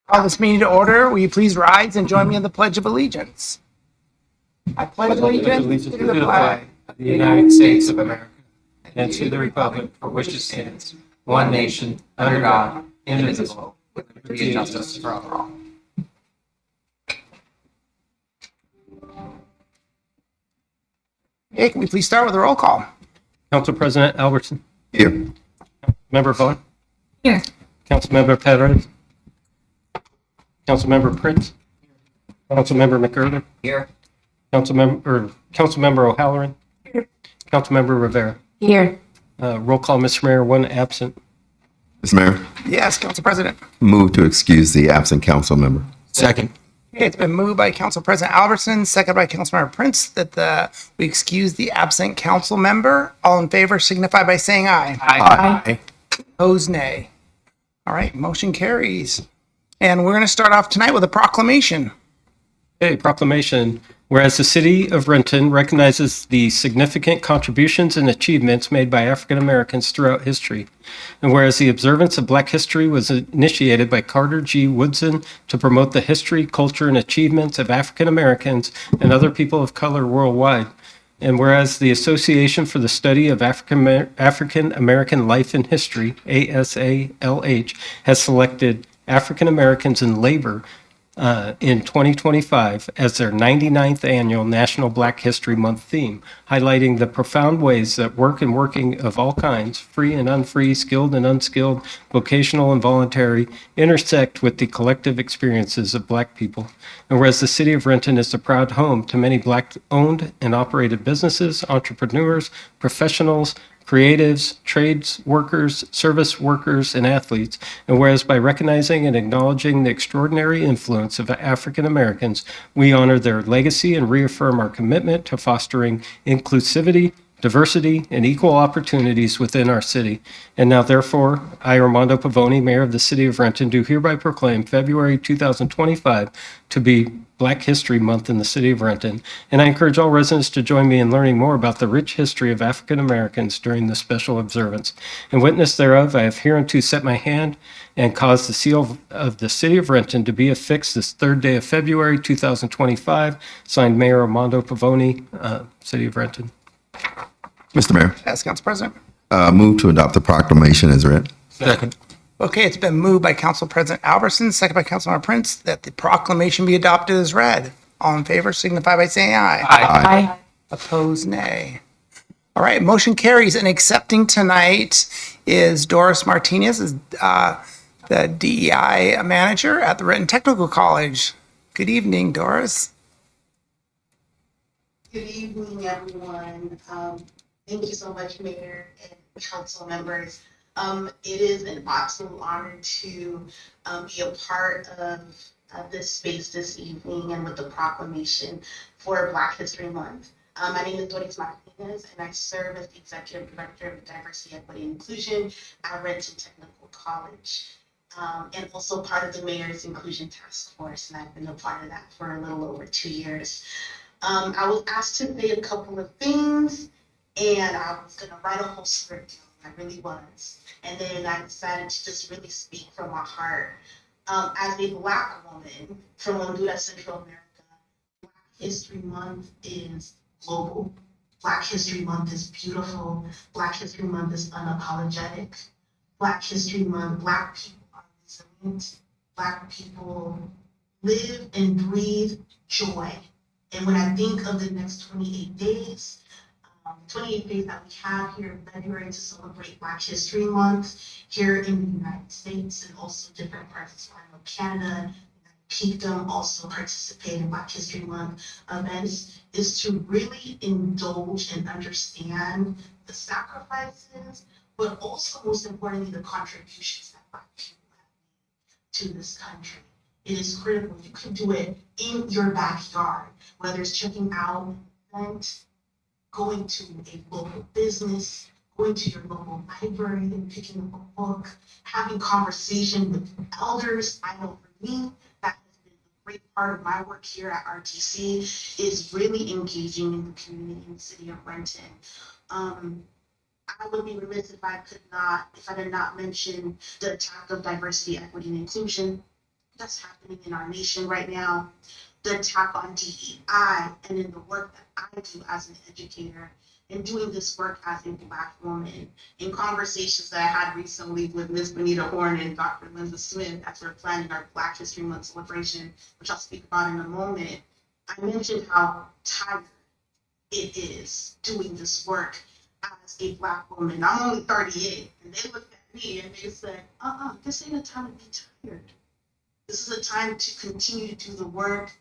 Call this meeting to order. Will you please rise and join me in the Pledge of Allegiance? I pledge allegiance to the flag of the United States of America and to the republic for which it stands, one nation, under God, indivisible, with liberty and justice for all. Okay, can we please start with a roll call? Council President Albertson. Here. Member Vaughn. Here. Councilmember Perez. Councilmember Prince. Councilmember McGurven. Here. Councilmember O'Halloran. Here. Councilmember Rivera. Here. Roll call, Mr. Mayor, one absent. Mr. Mayor, Yes, Council President. move to excuse the absent council member. Second. Okay, it's been moved by Council President Albertson, second by Councilmember Prince, that we excuse the absent council member. All in favor signify by saying aye. Aye. Opposed, nay. All right, motion carries. And we're going to start off tonight with a proclamation. Okay, proclamation. Whereas the city of Renton recognizes the significant contributions and achievements made by African Americans throughout history, and whereas the observance of Black History was initiated by Carter G. Woodson to promote the history, culture, and achievements of African Americans and other people of color worldwide, and whereas the Association for the Study of African American Life and History, ASALH, has selected African Americans in Labor in 2025 as their 99th annual National Black History Month theme, highlighting the profound ways that work and working of all kinds, free and unfree, skilled and unskilled, vocational and voluntary, intersect with the collective experiences of Black people. And whereas the city of Renton is the proud home to many Black-owned and operated businesses, entrepreneurs, professionals, creatives, trades workers, service workers, and athletes. And whereas by recognizing and acknowledging the extraordinary influence of African Americans, we honor their legacy and reaffirm our commitment to fostering inclusivity, diversity, and equal opportunities within our city. And now, therefore, I, Armando Pavoni, Mayor of the City of Renton, do hereby proclaim February 2025 to be Black History Month in the City of Renton. And I encourage all residents to join me in learning more about the rich history of African Americans during this special observance. In witness thereof, I have hereunto set my hand and caused the seal of the City of Renton to be affixed this third day of February 2025. Signed, Mayor Armando Pavoni, City of Renton. Mr. Mayor, Yes, Council President. move to adopt the proclamation as read. Second. Okay, it's been moved by Council President Albertson, second by Councilmember Prince, that the proclamation be adopted as read. All in favor signify by saying aye. Aye. Opposed, nay. All right, motion carries. And accepting tonight is Doris Martinez, the DEI manager at the Renton Technical College. Good evening, Doris. Good evening, everyone. Thank you so much, Mayor and council members. It is an absolute honor to be a part of this space this evening and with the proclamation for Black History Month. My name is Doris Martinez, and I serve as the Executive Director of Diversity, Equity, and Inclusion at Renton Technical College, and also part of the Mayor's Inclusion Task Force, and I've been a part of that for a little over 2 years. I was asked to say a couple of things, and I was going to write a whole script. I really was. And then I decided to just really speak from my heart. As a Black woman from Honduras, Central America, Black History Month is global. Black History Month is beautiful. Black History Month is unapologetic. Black History Month, Black people are resilient. Black people live and breathe joy. And when I think of the next 28 days, 28 days that we have here in February to celebrate Black History Month here in the United States and also different parts of Canada, Kingdom also participate in Black History Month events, is to really indulge and understand the sacrifices, but also most importantly, the contributions that Black people have made to this country. It is critical. You can do it in your backyard, whether it's checking out an event, going to a local business, going to your local library and picking up a book, having conversation with elders. I know for me, that has been a great part of my work here at RTC, is really engaging in the community in the city of Renton. I would be remiss if I did not mention the attack of diversity, equity, and inclusion that's happening in our nation right now, the attack on DEI, and in the work that I do as an educator and doing this work as a Black woman. In conversations that I had recently with Ms. Benita Horn and Dr. Linda Smith as we're planning our Black History Month celebration, which I'll speak about in a moment, I mentioned how tired it is doing this work as a Black woman. I'm only 38, and they looked at me and they said, this ain't a time to be tired. This is a time to continue to do the work,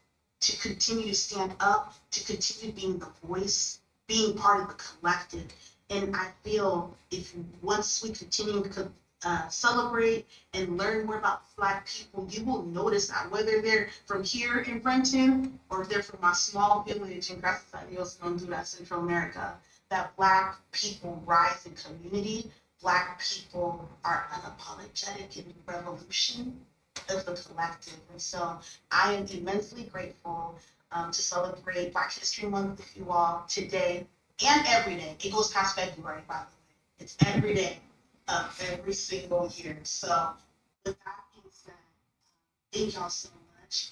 to continue to stand up, to continue being the voice, being part of the collective. And I feel if once we continue to celebrate and learn more about Black people, you will notice that whether they're from here in Renton or if they're from my small village in Gracias a Dios, Honduras, Central America, that Black people rise in community. Black people are unapologetic in the revolution of the collective. And so I am immensely grateful to celebrate Black History Month with you all today and every day. It goes past February, by the way. It's every day of every single year. So with that being said, thank y'all so much.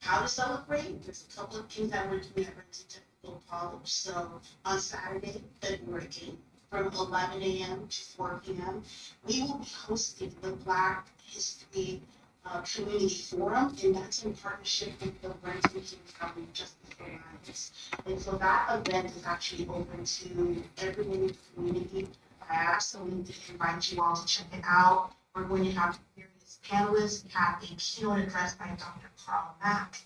How to celebrate? There's a couple of things that we're doing at Renton Technical College. So on Saturday, February 8th, from 11 a.m. to 4 p.m., we will be hosting the Black History Community Forum, and that's in partnership with the Renton Community Justice Alliance. And so that event is actually open to everyone in the community. I absolutely invite you all to check it out. We're going to have various panelists. We have a keynote address by Dr. Carl Mack,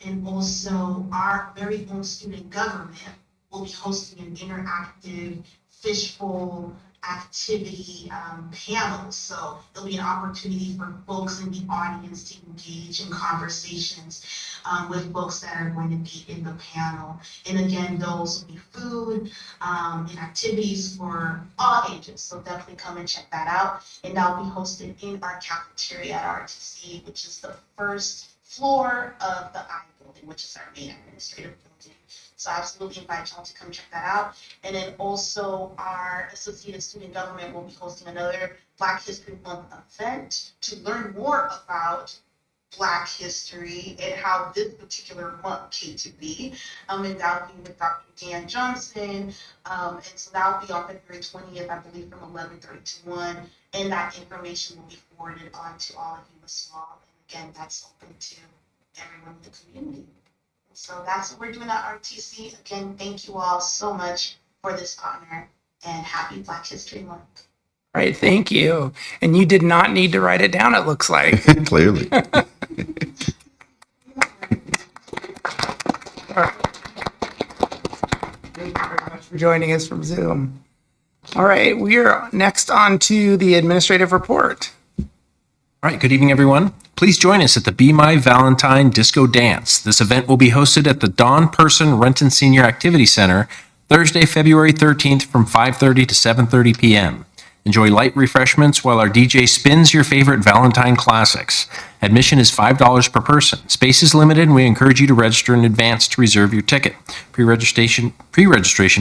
and also our very own student government will be hosting an interactive fishbowl activity panel. So there'll be an opportunity for folks in the audience to engage in conversations with folks that are going to be in the panel. And again, those will be food and activities for all ages. So definitely come and check that out. And that'll be hosted in our cafeteria at RTC, which is the first floor of the I building, which is our main administrative building. So I absolutely invite y'all to come check that out. And then also our Associated Student Government will be hosting another Black History Month event to learn more about Black history and how this particular month came to be. And that'll be with Dr. Dan Johnson. And so that'll be on February 20th, I believe, from 11:30 to 1. And that information will be forwarded on to all of you as well. And again, that's open to everyone in the community. So that's what we're doing at RTC. Again, thank you all so much for this honor and happy Black History Month. All right, thank you. And you did not need to write it down, it looks like. Clearly. Thank you very much for joining us from Zoom. All right, we are next on to the administrative report. All right, good evening, everyone. Please join us at the Be My Valentine Disco Dance. This event will be hosted at the Don Person Renton Senior Activity Center Thursday, February 13th from 5:30 to 7:30 p.m. Enjoy light refreshments while our DJ spins your favorite Valentine classics. Admission is $5 per person. Space is limited, and we encourage you to register in advance to reserve your ticket. Pre-registration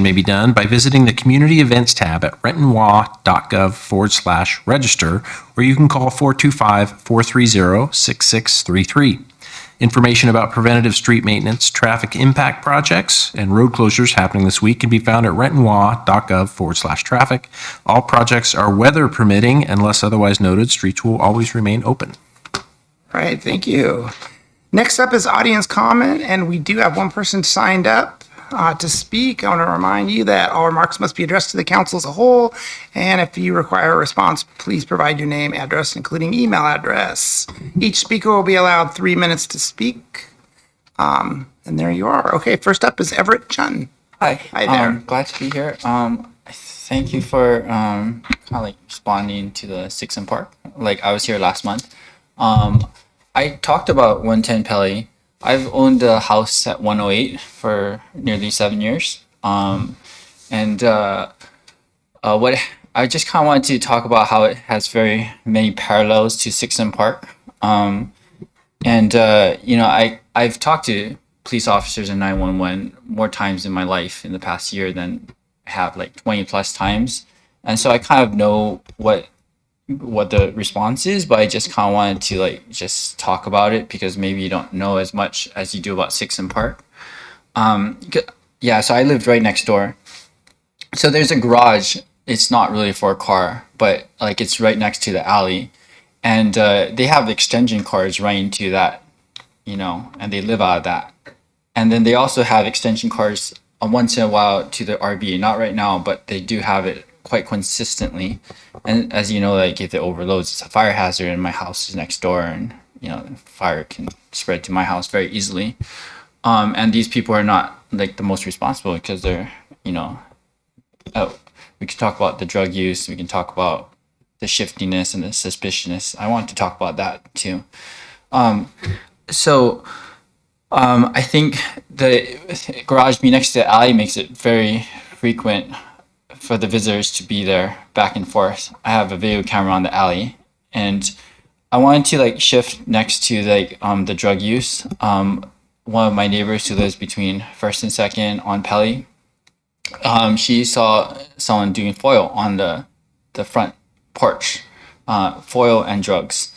may be done by visiting the Community Events tab at rentonwa.gov/register, or you can call 425-430-6633. Information about preventative street maintenance, traffic impact projects, and road closures happening this week can be found at rentonwa.gov/traffic. All projects are weather permitting. Unless otherwise noted, streets will always remain open. All right, thank you. Next up is audience comment, and we do have one person signed up to speak. I want to remind you that all remarks must be addressed to the council as a whole, and if you require a response, please provide your name, address, including email address. Each speaker will be allowed 3 minutes to speak. And there you are. Okay, first up is Everett Chun. Hi. Hi there. Glad to be here. Thank you for kind of like responding to the Six and Park. Like I was here last month. I talked about 110 Pelly. I've owned a house at 108 for nearly 7 years. What I just kind of wanted to talk about how it has very many parallels to Six and Park. I've talked to police officers in 911 more times in my life in the past year than I have, like 20 plus times. And so I kind of know what what the response is, but I just kind of wanted to like just talk about it because maybe you don't know as much as you do about Sixon Park. Yeah, so I lived right next door. So there's a garage. It's not really for a car, but like it's right next to the alley, and they have extension cords right into that, and they live out of that. And then they also have extension cords once in a while to the RV. Not right now, but they do have it quite consistently. And as you know, like if it overloads, it's a fire hazard, and my house is next door, and fire can spread to my house very easily. And these people are not like the most responsible because they're, we can talk about the drug use. We can talk about the shiftiness and the suspiciousness. I want to talk about that too. I think the garage being next to the alley makes it very frequent for the visitors to be there back and forth. I have a video camera on the alley, and I wanted to like shift next to like the drug use. One of my neighbors who lives between First and Second on Pelly, she saw someone doing foil on the front porch, foil and drugs.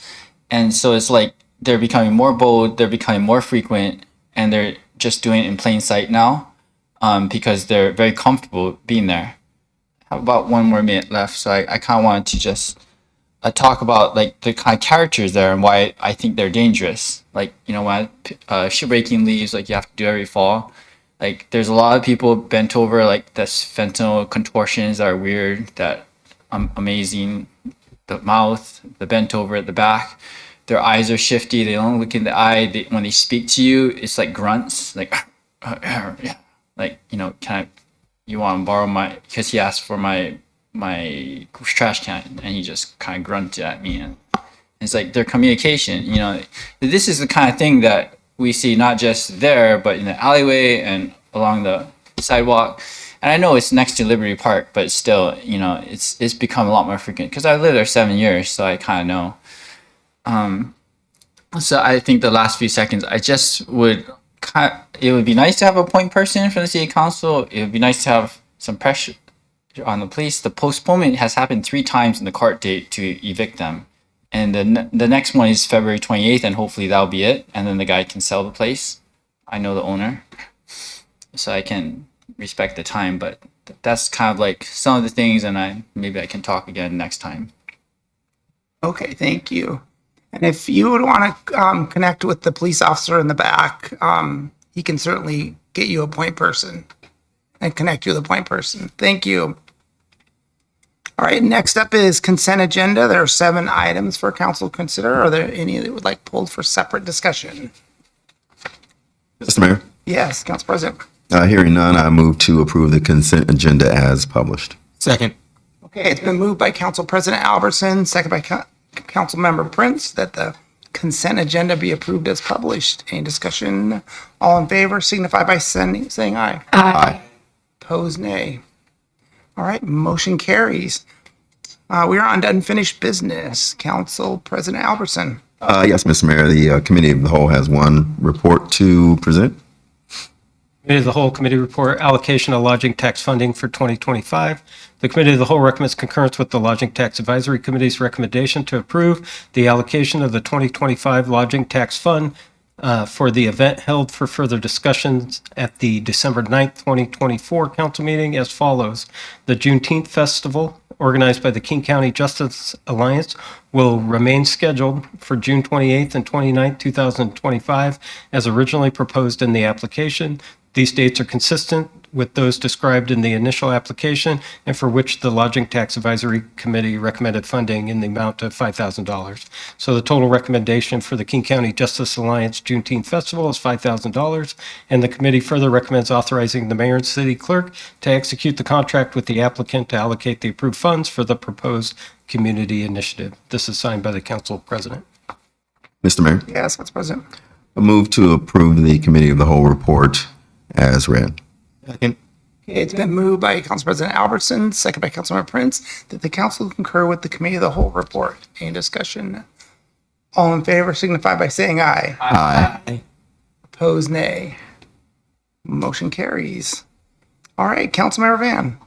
And so it's like they're becoming more bold, they're becoming more frequent, and they're just doing it in plain sight now because they're very comfortable being there. I have about 1 more minute left, so I kind of wanted to just talk about like the kind of characters there and why I think they're dangerous. Like, when shipbreaking leaves, like you have to do every fall. Like there's a lot of people bent over, like this fentanyl contortions that are weird, that amazing. The mouth, the bent over at the back, their eyes are shifty. They don't look in the eye. When they speak to you, it's like grunts, like, yeah, like can I? You want to borrow my? Because he asked for my trash can, and he just kind of grunted at me, and it's like their communication. This is the kind of thing that we see not just there, but in the alleyway and along the sidewalk. And I know it's next to Liberty Park, but still, it's become a lot more frequent because I lived there 7 years, so I kind of know. So I think the last few seconds, I just would it would be nice to have a point person from the city council. It would be nice to have some pressure on the police. The postponement has happened 3 times in the court date to evict them. And the next one is February 28th, and hopefully that'll be it. And then the guy can sell the place. I know the owner, so I can respect the time, but that's kind of like some of the things, and maybe I can talk again next time. Okay, thank you. And if you would want to connect with the police officer in the back, he can certainly get you a point person and connect you with a point person. Thank you. All right, next up is consent agenda. There are 7 items for council to consider. Are there any that would like pulled for separate discussion? Mr. Mayor, Yes, Council President. hearing none, I move to approve the consent agenda as published. Second. Okay, it's been moved by Council President Albertson, second by Council Member Prince, that the consent agenda be approved as published. Any discussion? All in favor signify by saying aye. Aye. Opposed, nay. All right, motion carries. We are on to unfinished business. Council President Albertson. Yes, Mr. Mayor, the Committee of the Whole has one report to present. Committee of the Whole Committee Report Allocation of Lodging Tax Funding for 2025. The Committee of the Whole recommends concurrence with the Lodging Tax Advisory Committee's recommendation to approve the allocation of the 2025 Lodging Tax Fund for the event held for further discussions at the December 9th, 2024 council meeting as follows. The Juneteenth Festival, organized by the King County Justice Alliance, will remain scheduled for June 28th and 29th, 2025, as originally proposed in the application. These dates are consistent with those described in the initial application and for which the Lodging Tax Advisory Committee recommended funding in the amount of $5,000. So the total recommendation for the King County Justice Alliance Juneteenth Festival is $5,000, and the committee further recommends authorizing the mayor and city clerk to execute the contract with the applicant to allocate the approved funds for the proposed community initiative. This is signed by the council president. Mr. Mayor, Yes, Council President. I move to approve the Committee of the Whole report as read. Okay, it's been moved by Council President Albertson, second by Councilmember Prince, that the council concur with the Committee of the Whole report. Any discussion? All in favor signify by saying aye. Aye. Opposed, nay. Motion carries. All right, Councilmember Van.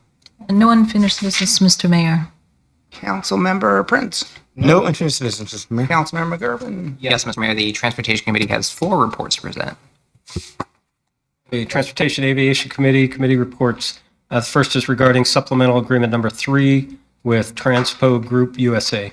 No unfinished business, Mr. Mayor. Councilmember Prince. No unfinished business, Mr. Mayor. Councilmember McGurven. Yes, Mr. Mayor, the Transportation Committee has 4 reports to present. The Transportation Aviation Committee reports. The first is regarding supplemental agreement number 3 with Transpo Group USA.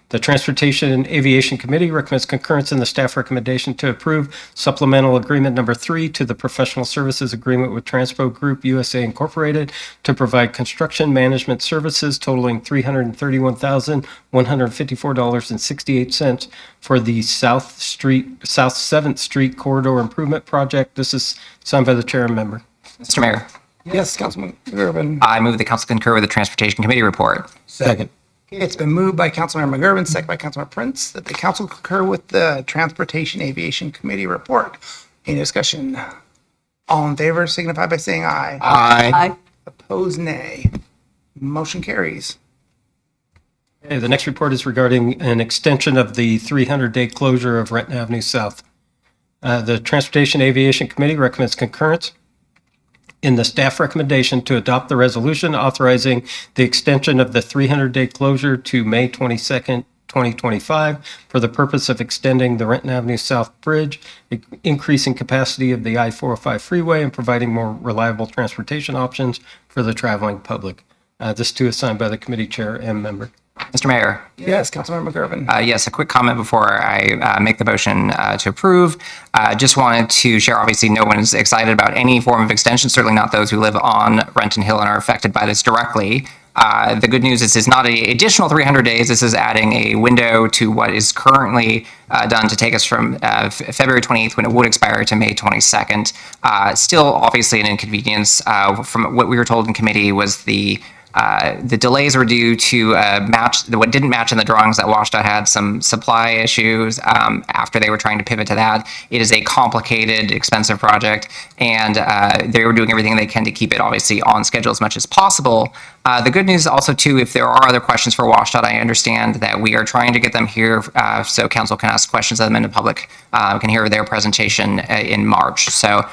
The Transportation and Aviation Committee recommends concurrence in the staff recommendation to approve supplemental agreement number 3 to the professional services agreement with Transpo Group USA Incorporated to provide construction management services totaling $331,154.68 for the South 7th Street Corridor Improvement Project. This is signed by the chair and member. Mr. Mayor, Yes, Councilman McGurven. I move the council concur with the Transportation Committee report. Second. It's been moved by Councilmember McGurven, second by Councilmember Prince, that the council concur with the Transportation Aviation Committee report. Any discussion? All in favor signify by saying aye. Aye. Opposed, nay. Motion carries. Okay, the next report is regarding an extension of the 300-day closure of Renton Avenue South. The Transportation Aviation Committee recommends concurrence in the staff recommendation to adopt the resolution authorizing the extension of the 300-day closure to May 22nd, 2025 for the purpose of extending the Renton Avenue South Bridge, increasing capacity of the I-405 freeway, and providing more reliable transportation options for the traveling public. This too is signed by the committee chair and member. Mr. Mayor, Yes, Councilmember McGurven. yes, a quick comment before I make the motion to approve. Just wanted to share, obviously, no one's excited about any form of extension, certainly not those who live on Renton Hill and are affected by this directly. The good news is it's not an additional 300 days. This is adding a window to what is currently done to take us from February 28th, when it would expire, to May 22nd. Still, obviously, an inconvenience. From what we were told in committee was the delays were due to what didn't match in the drawings that WashDOT had some supply issues after they were trying to pivot to that. It is a complicated, expensive project, and they were doing everything they can to keep it obviously on schedule as much as possible. The good news also too, if there are other questions for WashDOT, I understand that we are trying to get them here so council can ask questions of them and the public can hear their presentation in March. So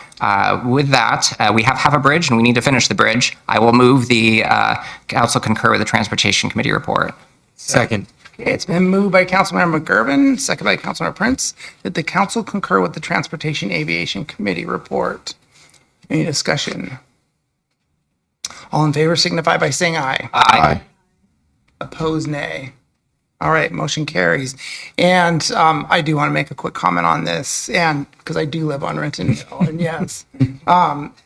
with that, we have a bridge and we need to finish the bridge. I will move the council concur with the Transportation Committee report. Second. Okay, it's been moved by Councilmember McGurven, second by Councilmember Prince, that the council concur with the Transportation Aviation Committee report. Any discussion? All in favor signify by saying aye. Aye. Opposed, nay. All right, motion carries. And I do want to make a quick comment on this, and because I do live on Renton Hill, and yes,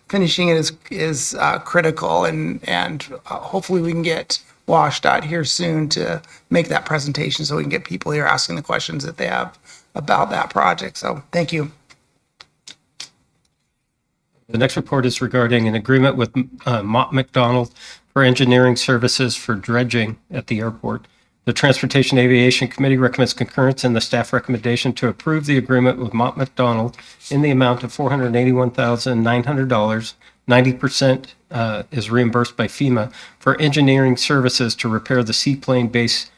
finishing it is critical, and hopefully we can get WashDOT here soon to make that presentation so we can get people here asking the questions that they have about that project. So thank you. The next report is regarding an agreement with Mott McDonald for engineering services for dredging at the airport. The Transportation Aviation Committee recommends concurrence in the staff recommendation to approve the agreement with Mott McDonald in the amount of $481,900. 90% is reimbursed by FEMA for engineering services to repair the seaplane base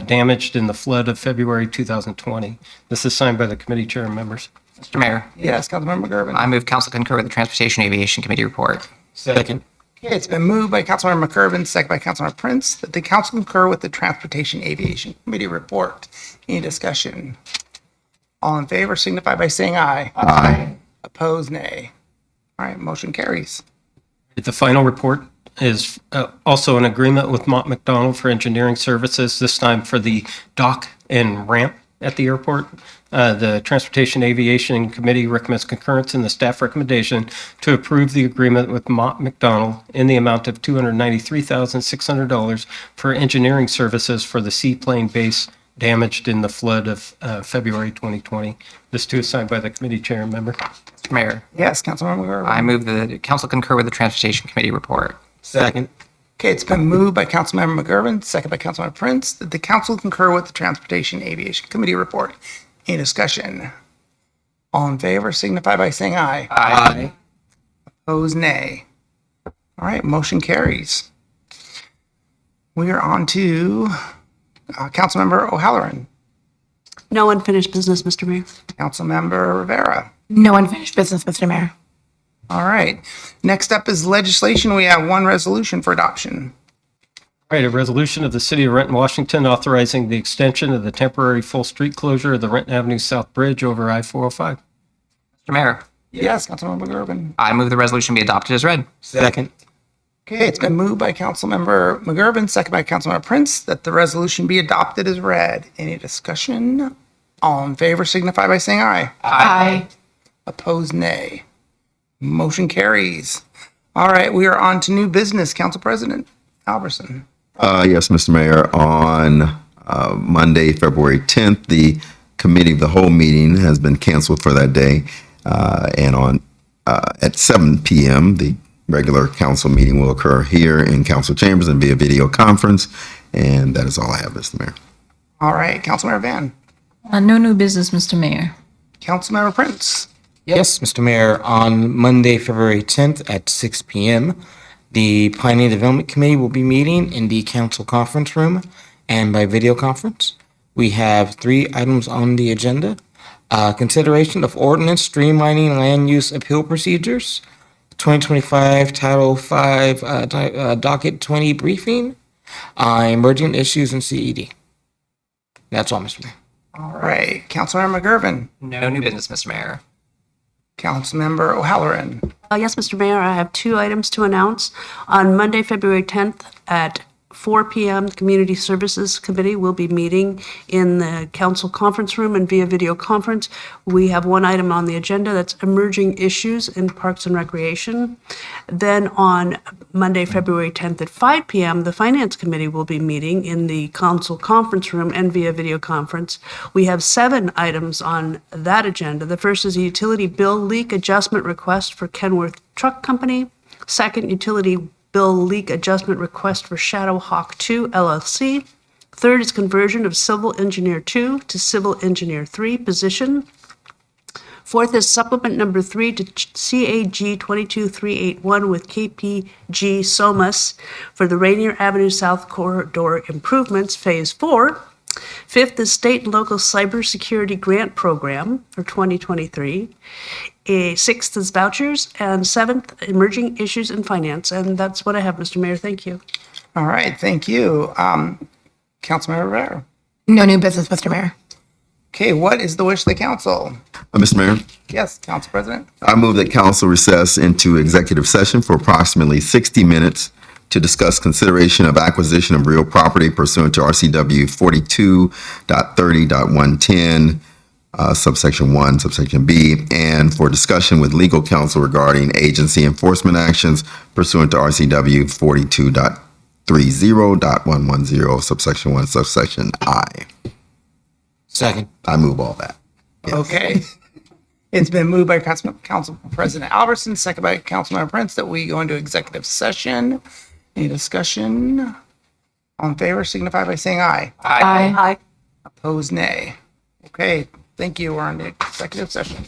damaged in the flood of February 2020. This is signed by the committee chair and members. Mr. Mayor, Yes, Councilmember McGurven. I move council concur with the Transportation Aviation Committee report. Second. Okay, it's been moved by Councilmember McGurven, second by Councilmember Prince, that the council concur with the Transportation Aviation Committee report. Any discussion? All in favor signify by saying aye. Aye. Opposed, nay. All right, motion carries. The final report is also an agreement with Mott McDonald for engineering services, this time for the dock and ramp at the airport. The Transportation Aviation Committee recommends concurrence in the staff recommendation to approve the agreement with Mott McDonald in the amount of $293,600 for engineering services for the seaplane base damaged in the flood of February 2020. This too is signed by the committee chair and member. Mr. Mayor, Yes, Councilmember McGurven. I move the council concur with the Transportation Committee report. Second. Okay, it's been moved by Councilmember McGurven, second by Councilmember Prince, that the council concur with the Transportation Aviation Committee report. Any discussion? All in favor signify by saying aye. Aye. Opposed, nay. All right, motion carries. We are on to Councilmember O'Halloran, No unfinished business, Mr. Mayor. Councilmember Rivera. No unfinished business, Mr. Mayor. All right, next up is legislation. We have one resolution for adoption. All right, a resolution of the City of Renton, Washington, authorizing the extension of the temporary full street closure of the Renton Avenue South Bridge over I-405. Mr. Mayor, Yes, Councilmember McGurven. I move the resolution be adopted as read. Second. Okay, it's been moved by Councilmember McGurven, second by Councilmember Prince, that the resolution be adopted as read. Any discussion? All in favor signify by saying aye. Aye. Opposed, nay. Motion carries. All right, we are on to new business. Council President Albertson. Yes, Mr. Mayor, on Monday, February 10th, the committee of the whole meeting has been canceled for that day. And on at 7 p.m., the regular council meeting will occur here in council chambers and via video conference. And that is all I have, Mr. Mayor. All right, Councilmember Van. No new business, Mr. Mayor. Councilmember Prince. Yes, Mr. Mayor, on Monday, February 10th at 6 p.m., the Planning and Development Committee will be meeting in the council conference room and by video conference. We have 3 items on the agenda. Consideration of ordinance streamlining land use appeal procedures, 2025 Title 5 Docket 20 briefing, emerging issues in CED. That's all, Mr. Mayor. All right, Councilmember McGurven. No new business, Mr. Mayor. Councilmember O'Halloran. Yes, Mr. Mayor, I have 2 items to announce. On Monday, February 10th at 4 p.m., the Community Services Committee will be meeting in the council conference room and via video conference. We have 1 item on the agenda that's emerging issues in Parks and Recreation. Then on Monday, February 10th at 5 p.m., the Finance Committee will be meeting in the council conference room and via video conference. We have 7 items on that agenda. The first is a utility bill leak adjustment request for Kenworth Truck Company. Second, utility bill leak adjustment request for Shadow Hawk 2 LLC. Third is conversion of Civil Engineer 2 to Civil Engineer 3 position. Fourth is supplement number 3 to CAG 22381 with KPG Somas for the Rainier Avenue South Corridor Improvements Phase 4. Fifth is state and local cybersecurity grant program for 2023. Sixth is vouchers, and 7th, emerging issues in finance. And that's what I have, Mr. Mayor. Thank you. All right, thank you. Councilmember Rivera. No new business, Mr. Mayor. Okay, what is the wish of the council? Mr. Mayor, Yes, Council President. I move that council recess into executive session for approximately 60 minutes to discuss consideration of acquisition of real property pursuant to RCW 42.30.110, subsection 1, subsection B, and for discussion with legal counsel regarding agency enforcement actions pursuant to RCW 42.30.110, subsection 1, subsection I. Second. I move all that. Okay. It's been moved by Council President Albertson, second by Councilmember Prince, that we go into executive session. Any discussion? All in favor signify by saying aye. Aye. Opposed, nay. Okay, thank you. We're on the executive session.